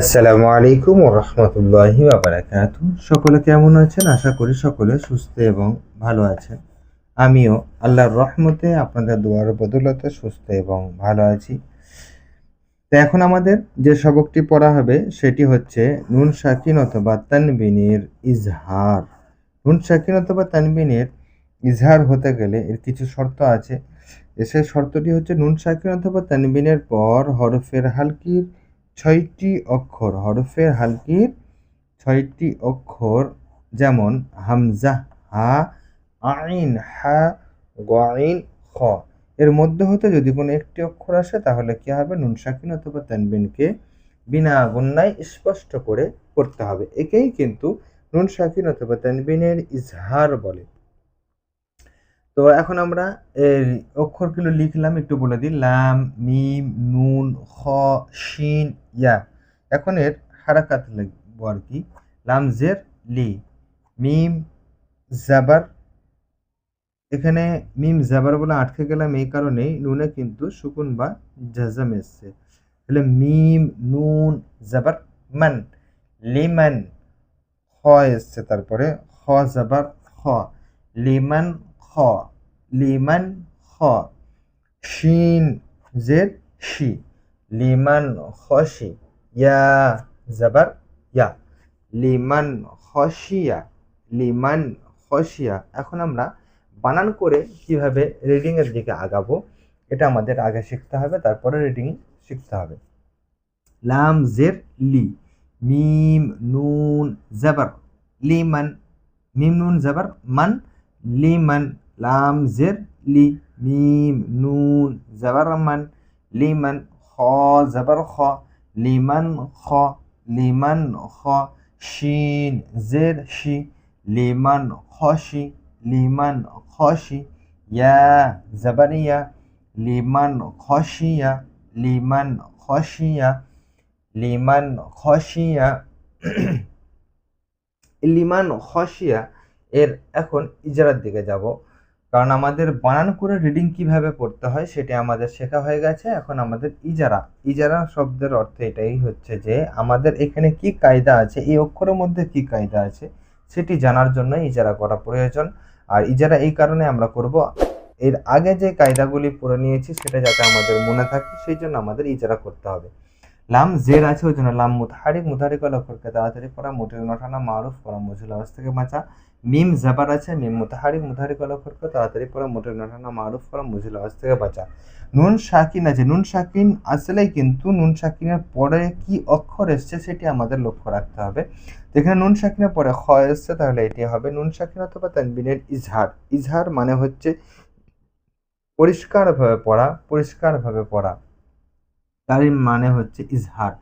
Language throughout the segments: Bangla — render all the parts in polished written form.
আসসালামু আলাইকুম ওয়া রাহমাতুল্লাহি ওয়া বারাকাতুহু। সকলে কেমন আছেন? আশা করি সকলে সুস্থ এবং ভালো আছেন। আমিও আল্লাহর রহমতে আপনাদের দোয়ার বদৌলতে সুস্থ এবং ভালো আছি। তো এখন আমাদের যে সবকটি পড়া হবে সেটি হচ্ছে নুন সাকিন অথবা তানবিনের ইজহার। নুন সাকিন অথবা তানবিনের ইজহার হতে গেলে এর কিছু শর্ত আছে। সেই শর্তটি হচ্ছে নুন সাকিন অথবা তানবিনের পর হরফের হালকির ৬টি অক্ষর, হরফের হালকির ৬টি অক্ষর, যেমন হামজা, হা, আইন, হা, গইন, খ। এর মধ্যে হতে যদি কোনো একটি অক্ষর আসে তাহলে কি হবে? নুন সাকিন অথবা তানবিনকে বিনা গুণনায় স্পষ্ট করে পড়তে হবে। একেই কিন্তু নুন সাকিন অথবা তানবিনের ইজহার বলে। তো এখন আমরা এই অক্ষরগুলো লিখলাম, একটু বলে দিই। লাম, মিম, নুন, খ, শিন, ইয়া। এখন এর হারাকাত লিখবো আর কি। লাম জের লি, মিম জাবার। এখানে মিম জাবার বলে আটকে গেলাম এই কারণেই, নুনে কিন্তু সুকুন বা জাজম এসছে। তাহলে মিম নুন জাবার মান, লিমান। খ এসছে, তারপরে খ জাবার খ, লিমান খ, লিমান খ। শিন জের শি, লিমান খসি। ইয়া জাবার ইয়া, লিমান খসিয়া, লিমান খসিয়া। এখন আমরা বানান করে কিভাবে রিডিং এর দিকে আগাবো এটা আমাদের আগে শিখতে হবে, তারপরে রিডিং শিখতে হবে। লাম জের লি, মিম নুন জাবার লিমান, মিম নুন জাবার মান, লিমান। লাম জের লি, মিম নুন জাবার মান, লিমান। খ জাবার খ, লিমান খ, লিমান খ। শিন জের শি, লিমান খসি, লিমান খসি। ইয়া জাবার ইয়া, লিমান খসিয়া, লিমান খসিয়া, লিমান খসিয়া। লিমান খসিয়া এর এখন ইজারার দিকে যাব, কারণ আমাদের বানান করে রিডিং কিভাবে পড়তে হয় সেটা আমাদের শেখা হয়ে গেছে। এখন আমাদের ইজারা, ইজারা শব্দের অর্থ এটাই হচ্ছে যে আমাদের এখানে কি কায়দা আছে, এই অক্ষরের মধ্যে কি কায়দা আছে সেটি জানার জন্য ইজারা করা প্রয়োজন। আর ইজারা এই কারণে আমরা করব, এর আগে যে কায়দাগুলি পড়ে নিয়েছি সেটা যাতে আমাদের মনে থাকে, সেই জন্য আমাদের ইজারা করতে হবে। লাম জের আছে ওই জন্য লাম মুতাহারিক, মুতাহারিক ওয়ালা অক্ষরকে তাড়াতাড়ি পড়া, মোটের নঠানা, মারুফ করা, মজুল আওয়াজ থেকে বাঁচা। মিম জাবার আছে, মিম মুতাহারিক, মুতাহারিক ওয়ালা অক্ষরকে তাড়াতাড়ি পড়া, মোটের নঠানা, মারুফ করা, মজুল আওয়াজ থেকে বাঁচা। নুন সাকিন আছে, নুন সাকিন আসলেই কিন্তু নুন সাকিনের পরে কি অক্ষর এসছে সেটি আমাদের লক্ষ্য রাখতে হবে। যেখানে নুন সাকিনের পরে খ এসছে তাহলে এটি হবে নুন সাকিন অথবা তানবিনের ইজহার। ইজহার মানে হচ্ছে পরিষ্কারভাবে পড়া, পরিষ্কারভাবে পড়া, তারই মানে হচ্ছে ইজহার।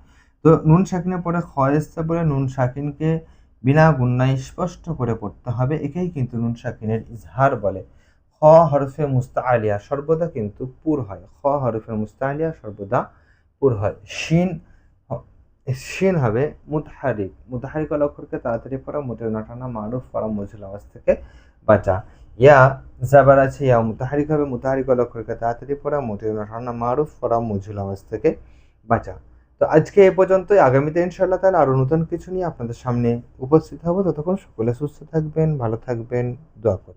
তো নুন সাকিনের পরে খ এসছে বলে নুন সাকিনকে বিনা গুণনায় স্পষ্ট করে পড়তে হবে, একেই কিন্তু নুন সাকিনের ইজহার বলে। খ হরফে মুস্তাআলিয়া সর্বদা কিন্তু পুর হয়, খ হরফে মুস্তাআলিয়া সর্বদা পুর হয়। শিন, শিন হবে মুতাহারিক, মুতাহারিক ওয়ালা অক্ষরকে তাড়াতাড়ি পড়া, মোটের না টানা, মারুফ করা, মজুল আওয়াজ থেকে বাঁচা। ইয়া জাবার আছে, ইয়া মুতাহারিক হবে, মুতাহারিক ওয়ালা অক্ষরকে তাড়াতাড়ি পড়া, মোটের না টানা, মারুফ করা, মজুল আওয়াজ থেকে বাঁচা। তো আজকে এ পর্যন্তই। আগামীতে ইনশাআল্লাহ তাহলে আরও নতুন কিছু নিয়ে আপনাদের সামনে উপস্থিত হব। ততক্ষণ সকলে সুস্থ থাকবেন, ভালো থাকবেন, দোয়া করবেন।